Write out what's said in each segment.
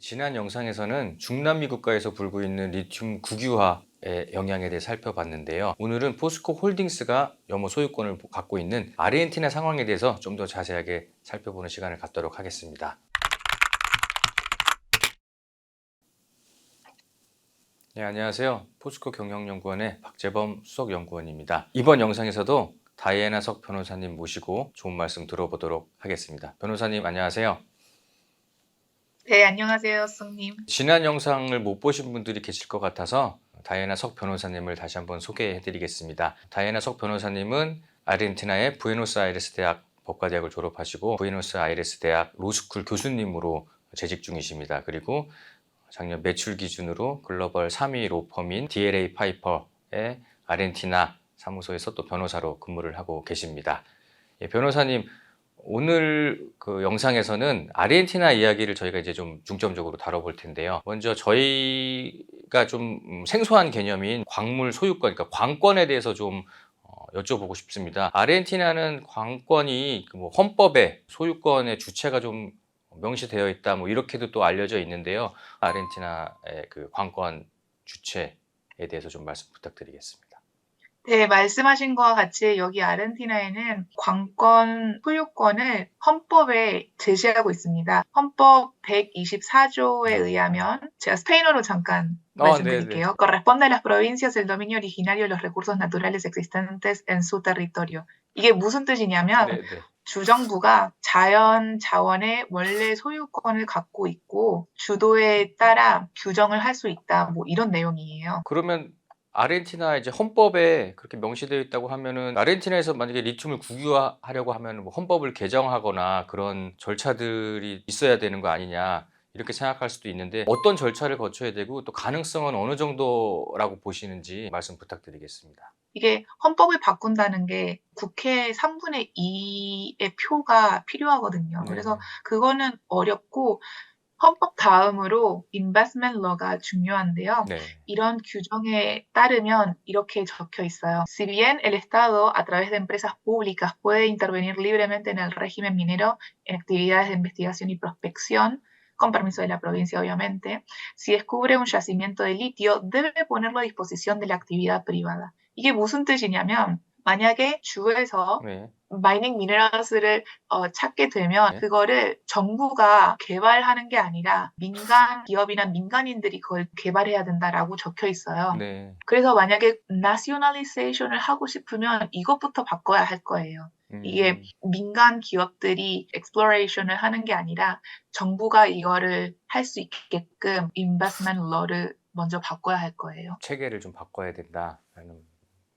지난 영상에서는 중남미 국가에서 불고 있는 리튬 국유화의 영향에 대해 살펴봤는데요. 오늘은 포스코 홀딩스가 염호 소유권을 갖고 있는 아르헨티나 상황에 대해서 좀 더 자세하게 살펴보는 시간을 갖도록 하겠습니다. 네, 안녕하세요. 포스코 경영연구원의 박재범 수석연구원입니다. 이번 영상에서도 다이애나 석 변호사님 모시고 좋은 말씀 들어보도록 하겠습니다. 변호사님 안녕하세요. 네, 안녕하세요, 수석님. 지난 영상을 못 보신 분들이 계실 것 같아서 다이애나 석 변호사님을 다시 한번 소개해 드리겠습니다. 다이애나 석 변호사님은 아르헨티나의 부에노스아이레스 대학 법과대학을 졸업하시고 부에노스아이레스 대학 로스쿨 교수님으로 재직 중이십니다. 그리고 작년 매출 기준으로 글로벌 3위 로펌인 DLA 파이퍼의 아르헨티나 사무소에서 또 변호사로 근무를 하고 계십니다. 예, 변호사님, 오늘 그 영상에서는 아르헨티나 이야기를 저희가 이제 좀 중점적으로 다뤄볼 텐데요. 먼저 저희가 좀 생소한 개념인 광물 소유권, 그러니까 관권에 대해서 좀 여쭤보고 싶습니다. 아르헨티나는 관권이 뭐 헌법에 소유권의 주체가 좀 명시되어 있다, 뭐 이렇게도 또 알려져 있는데요. 아르헨티나의 그 관권 주체에 대해서 좀 말씀 부탁드리겠습니다. 네, 말씀하신 것과 같이 여기 아르헨티나에는 관권 소유권을 헌법에 제시하고 있습니다. 헌법 124조에 의하면 제가 스페인어로 잠깐 말씀드릴게요. Corresponde a las provincias el dominio originario de los recursos naturales existentes en su territorio. 이게 무슨 뜻이냐면 주정부가 자연 자원의 원래 소유권을 갖고 있고 주도에 따라 규정을 할 수 있다. 뭐 이런 내용이에요. 그러면 아르헨티나 이제 헌법에 그렇게 명시되어 있다고 하면은 아르헨티나에서 만약에 리튬을 국유화하려고 하면 뭐 헌법을 개정하거나 그런 절차들이 있어야 되는 거 아니냐 이렇게 생각할 수도 있는데 어떤 절차를 거쳐야 되고 또 가능성은 어느 정도라고 보시는지 말씀 부탁드리겠습니다. 이게 헌법을 바꾼다는 게 국회 3분의 2의 표가 필요하거든요. 그래서 그거는 어렵고 헌법 다음으로 investment law가 중요한데요. 이런 규정에 따르면 이렇게 적혀 있어요. Si bien el Estado a través de empresas públicas puede intervenir libremente en el régimen minero en actividades de investigación y prospección, con permiso de la provincia obviamente, si descubre un yacimiento de litio debe ponerlo a disposición de la actividad privada. 이게 무슨 뜻이냐면 만약에 주에서 마이닝 미네랄스를 찾게 되면 그거를 정부가 개발하는 게 아니라 민간 기업이나 민간인들이 그걸 개발해야 된다라고 적혀 있어요. 그래서 만약에 nationalization을 하고 싶으면 이것부터 바꿔야 할 거예요. 이게 민간 기업들이 exploration을 하는 게 아니라 정부가 이거를 할 수 있게끔 investment law를 먼저 바꿔야 할 거예요. 체계를 좀 바꿔야 된다라는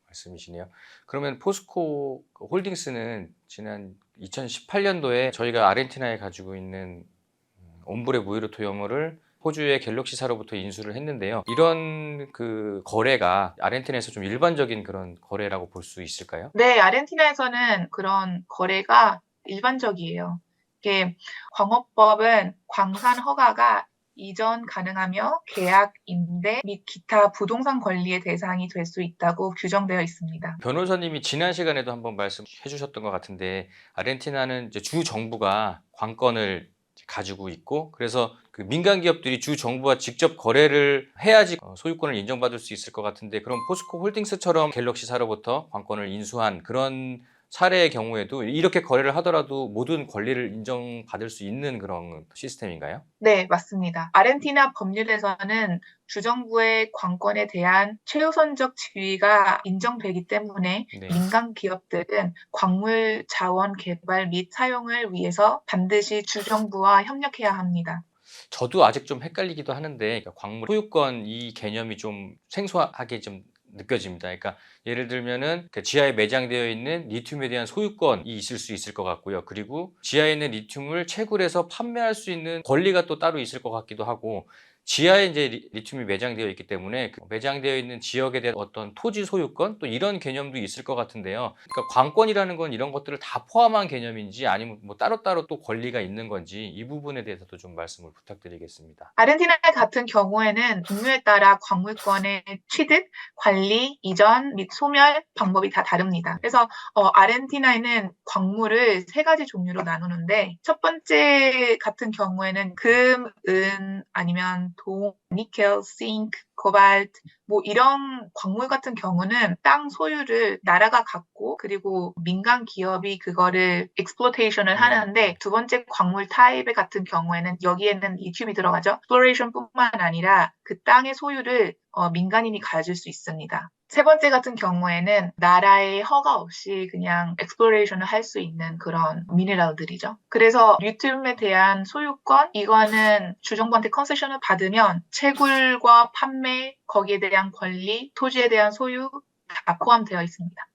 말씀이시네요. 그러면 포스코 홀딩스는 지난 2018년도에 저희가 아르헨티나에 가지고 있는 옴브레 무이르토 염호를 호주의 갤럭시사로부터 인수를 했는데요. 이런 그 거래가 아르헨티나에서 좀 일반적인 그런 거래라고 볼 수 있을까요? 네, 아르헨티나에서는 그런 거래가 일반적이에요. 이게 광업법은 광산 허가가 이전 가능하며 계약, 임대 및 기타 부동산 권리의 대상이 될 수 있다고 규정되어 있습니다. 변호사님이 지난 시간에도 한번 말씀해 주셨던 것 같은데 아르헨티나는 이제 주 정부가 관건을 가지고 있고 그래서 그 민간 기업들이 주 정부와 직접 거래를 해야지 소유권을 인정받을 수 있을 것 같은데 그럼 포스코 홀딩스처럼 갤럭시사로부터 관건을 인수한 그런 사례의 경우에도 이렇게 거래를 하더라도 모든 권리를 인정받을 수 있는 그런 시스템인가요? 네, 맞습니다. 아르헨티나 법률에서는 주정부의 관건에 대한 최우선적 지위가 인정되기 때문에 민간 기업들은 광물 자원 개발 및 사용을 위해서 반드시 주정부와 협력해야 합니다. 저도 아직 좀 헷갈리기도 하는데 광물 소유권 이 개념이 좀 생소하게 좀 느껴집니다. 그러니까 예를 들면은 지하에 매장되어 있는 리튬에 대한 소유권이 있을 수 있을 것 같고요. 그리고 지하에 있는 리튬을 채굴해서 판매할 수 있는 권리가 또 따로 있을 것 같기도 하고 지하에 이제 리튬이 매장되어 있기 때문에 그 매장되어 있는 지역에 대한 어떤 토지 소유권 또 이런 개념도 있을 것 같은데요. 그러니까 관권이라는 건 이런 것들을 다 포함한 개념인지 아니면 뭐 따로따로 또 권리가 있는 건지 이 부분에 대해서도 좀 말씀을 부탁드리겠습니다. 아르헨티나 같은 경우에는 종류에 따라 광물권의 취득, 관리, 이전 및 소멸 방법이 다 다릅니다. 그래서 아르헨티나에는 광물을 세 가지 종류로 나누는데 첫 번째 같은 경우에는 금, 은 아니면 동, 니켈, 싱크, 코발트 뭐 이런 광물 같은 경우는 땅 소유를 나라가 갖고 그리고 민간 기업이 그거를 exploitation을 네. 하는데 두 번째 광물 타입의 같은 경우에는 여기에는 리튬이 들어가죠. exploration뿐만 아니라 그 땅의 소유를 민간인이 가질 수 있습니다. 세 번째 같은 경우에는 나라의 허가 없이 그냥 exploration을 할 수 있는 그런 미네랄들이죠. 그래서 리튬에 대한 소유권 이거는 주정부한테 컨세션을 받으면 채굴과 판매, 거기에 대한 권리, 토지에 대한 소유 다 포함되어 있습니다.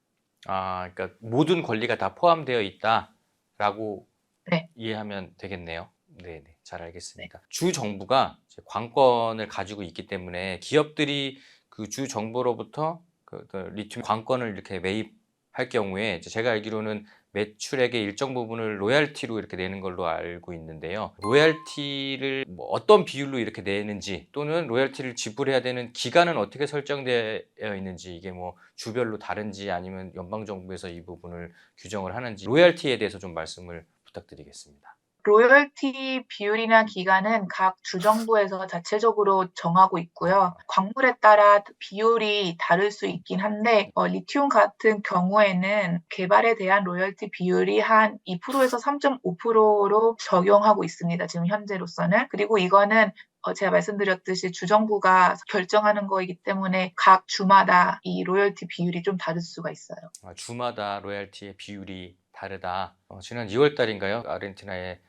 아, 그러니까 모든 권리가 다 포함되어 있다라고 네. 이해하면 되겠네요. 네, 잘 알겠습니다. 주 정부가 이제 관건을 가지고 있기 때문에 기업들이 그 주 정부로부터 그 리튬 관건을 이렇게 매입할 경우에 이제 제가 알기로는 매출액의 일정 부분을 로얄티로 이렇게 내는 걸로 알고 있는데요. 로얄티를 뭐 어떤 비율로 이렇게 내는지 또는 로얄티를 지불해야 되는 기간은 어떻게 설정되어 있는지 이게 뭐 주별로 다른지 아니면 연방 정부에서 이 부분을 규정을 하는지 로얄티에 대해서 좀 말씀을 부탁드리겠습니다. 로열티 비율이나 기간은 각 주정부에서 자체적으로 정하고 있고요. 광물에 따라 비율이 다를 수 있긴 한데 리튬 같은 경우에는 개발에 대한 로열티 비율이 한 2%에서 3.5%로 적용하고 있습니다. 지금 현재로서는. 그리고 이거는 제가 말씀드렸듯이 주정부가 결정하는 거이기 때문에 각 주마다 이 로열티 비율이 좀 다를 수가 있어요. 주마다 로얄티의 비율이 다르다. 지난 2월 달인가요? 아르헨티나의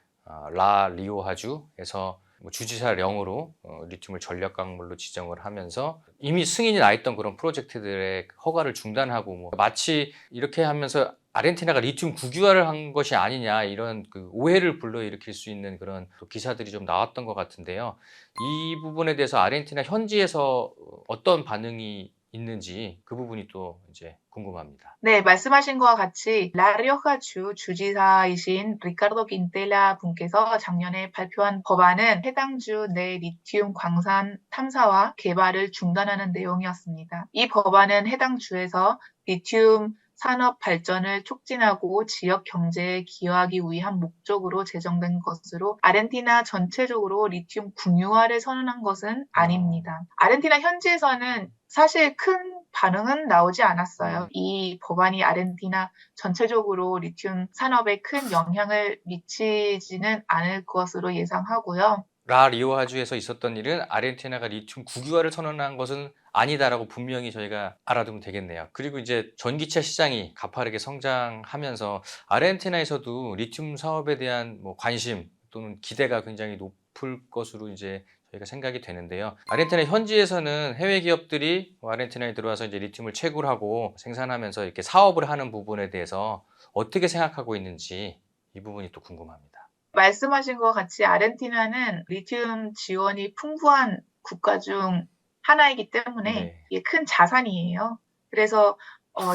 라 리오하주에서 주지사령으로 리튬을 전략 광물로 지정을 하면서 이미 승인이 나 있던 그런 프로젝트들의 허가를 중단하고 뭐 마치 이렇게 하면서 아르헨티나가 리튬 국유화를 한 것이 아니냐 이런 그 오해를 불러일으킬 수 있는 그런 기사들이 좀 나왔던 것 같은데요. 이 부분에 대해서 아르헨티나 현지에서 어떤 반응이 있는지 그 부분이 또 이제 궁금합니다. 네, 말씀하신 것과 같이 라리오하주 주지사이신 리카르도 킨텔라 분께서 작년에 발표한 법안은 해당 주 내 리튬 광산 탐사와 개발을 중단하는 내용이었습니다. 이 법안은 해당 주에서 리튬 산업 발전을 촉진하고 지역 경제에 기여하기 위한 목적으로 제정된 것으로 아르헨티나 전체적으로 리튬 국유화를 선언한 것은 아닙니다. 아르헨티나 현지에서는 사실 큰 반응은 나오지 않았어요. 이 법안이 아르헨티나 전체적으로 리튬 산업에 큰 영향을 미치지는 않을 것으로 예상하고요. 라 리오하주에서 있었던 일은 아르헨티나가 리튬 국유화를 선언한 것은 아니다라고 분명히 저희가 알아두면 되겠네요. 그리고 이제 전기차 시장이 가파르게 성장하면서 아르헨티나에서도 리튬 사업에 대한 뭐 관심 또는 기대가 굉장히 높을 것으로 이제 저희가 생각이 되는데요. 아르헨티나 현지에서는 해외 기업들이 아르헨티나에 들어와서 이제 리튬을 채굴하고 생산하면서 이렇게 사업을 하는 부분에 대해서 어떻게 생각하고 있는지 이 부분이 또 궁금합니다. 말씀하신 것 같이 아르헨티나는 리튬 지원이 풍부한 국가 중 하나이기 때문에 네. 이게 큰 자산이에요. 그래서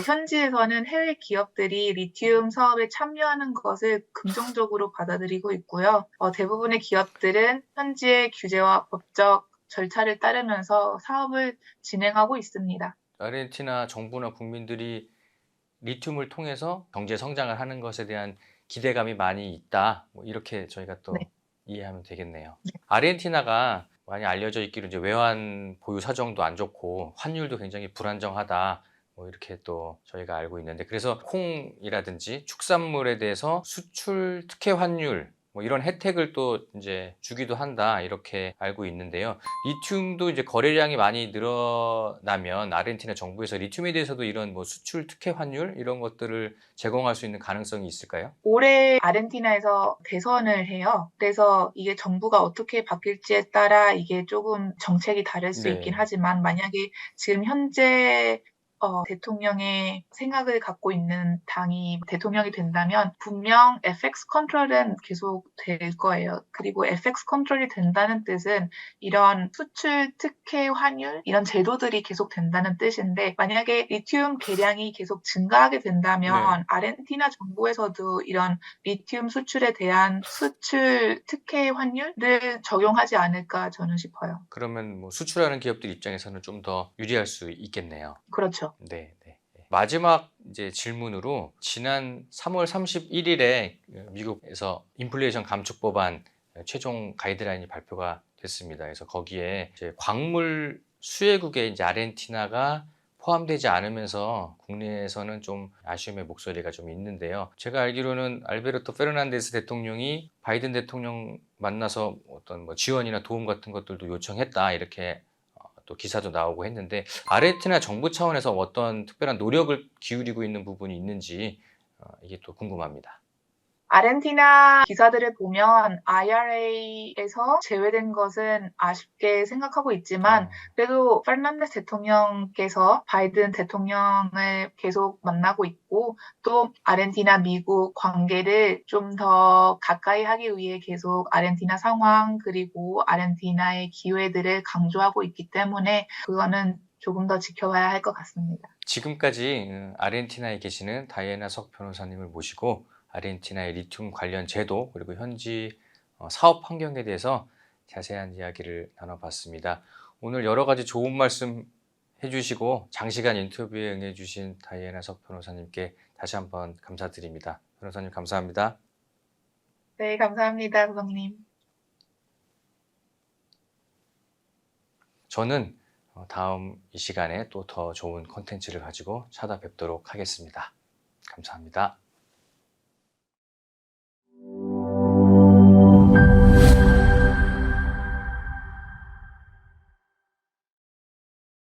현지에서는 해외 기업들이 리튬 사업에 참여하는 것을 긍정적으로 받아들이고 있고요. 대부분의 기업들은 현지의 규제와 법적 절차를 따르면서 사업을 진행하고 있습니다. 아르헨티나 정부나 국민들이 리튬을 통해서 경제 성장을 하는 것에 대한 기대감이 많이 있다. 뭐 이렇게 저희가 또 네. 이해하면 되겠네요. 아르헨티나가 많이 알려져 있기로 이제 외환 보유 사정도 안 좋고 환율도 굉장히 불안정하다. 뭐 이렇게 또 저희가 알고 있는데 그래서 콩이라든지 축산물에 대해서 수출 특혜 환율 뭐 이런 혜택을 또 이제 주기도 한다 이렇게 알고 있는데요. 리튬도 이제 거래량이 많이 늘어나면 아르헨티나 정부에서 리튬에 대해서도 이런 뭐 수출 특혜 환율 이런 것들을 제공할 수 있는 가능성이 있을까요? 올해 아르헨티나에서 대선을 해요. 그래서 이게 정부가 어떻게 바뀔지에 따라 이게 조금 정책이 다를 수 있긴 네. 하지만 만약에 지금 현재 대통령의 생각을 갖고 있는 당이 대통령이 된다면 분명 FX 컨트롤은 계속 될 거예요. 그리고 FX 컨트롤이 된다는 뜻은 이런 수출 특혜 환율 이런 제도들이 계속 된다는 뜻인데 만약에 리튬 개량이 계속 증가하게 된다면 아르헨티나 정부에서도 이런 리튬 수출에 대한 수출 특혜 환율을 적용하지 않을까 저는 싶어요. 그러면 뭐 수출하는 기업들 입장에서는 좀 더 유리할 수 있겠네요. 그렇죠. 네, 네. 마지막 이제 질문으로 지난 3월 31일에 미국에서 인플레이션 감축 법안 최종 가이드라인이 발표가 됐습니다. 그래서 거기에 이제 광물 수혜국에 이제 아르헨티나가 포함되지 않으면서 국내에서는 좀 아쉬움의 목소리가 좀 있는데요. 제가 알기로는 알베르토 페르난데스 대통령이 바이든 대통령 만나서 어떤 뭐 지원이나 도움 같은 것들도 요청했다 이렇게 또 기사도 나오고 했는데 아르헨티나 정부 차원에서 어떤 특별한 노력을 기울이고 있는 부분이 있는지 이게 또 궁금합니다. 아르헨티나 기사들을 보면 IRA에서 제외된 것은 아쉽게 생각하고 있지만 그래도 페르난데스 대통령께서 바이든 대통령을 계속 만나고 있고 또 아르헨티나 미국 관계를 좀 더 가까이 하기 위해 계속 아르헨티나 상황 그리고 아르헨티나의 기회들을 강조하고 있기 때문에 그거는 조금 더 지켜봐야 할 것 같습니다. 지금까지 아르헨티나에 계시는 다이애나 석 변호사님을 모시고 아르헨티나의 리튬 관련 제도 그리고 현지 사업 환경에 대해서 자세한 이야기를 나눠봤습니다. 오늘 여러 가지 좋은 말씀 해주시고 장시간 인터뷰에 응해주신 다이애나 석 변호사님께 다시 한번 감사드립니다. 변호사님 감사합니다. 네, 감사합니다, 고객님. 저는 다음 이 시간에 또 더 좋은 콘텐츠를 가지고 찾아뵙도록 하겠습니다. 감사합니다.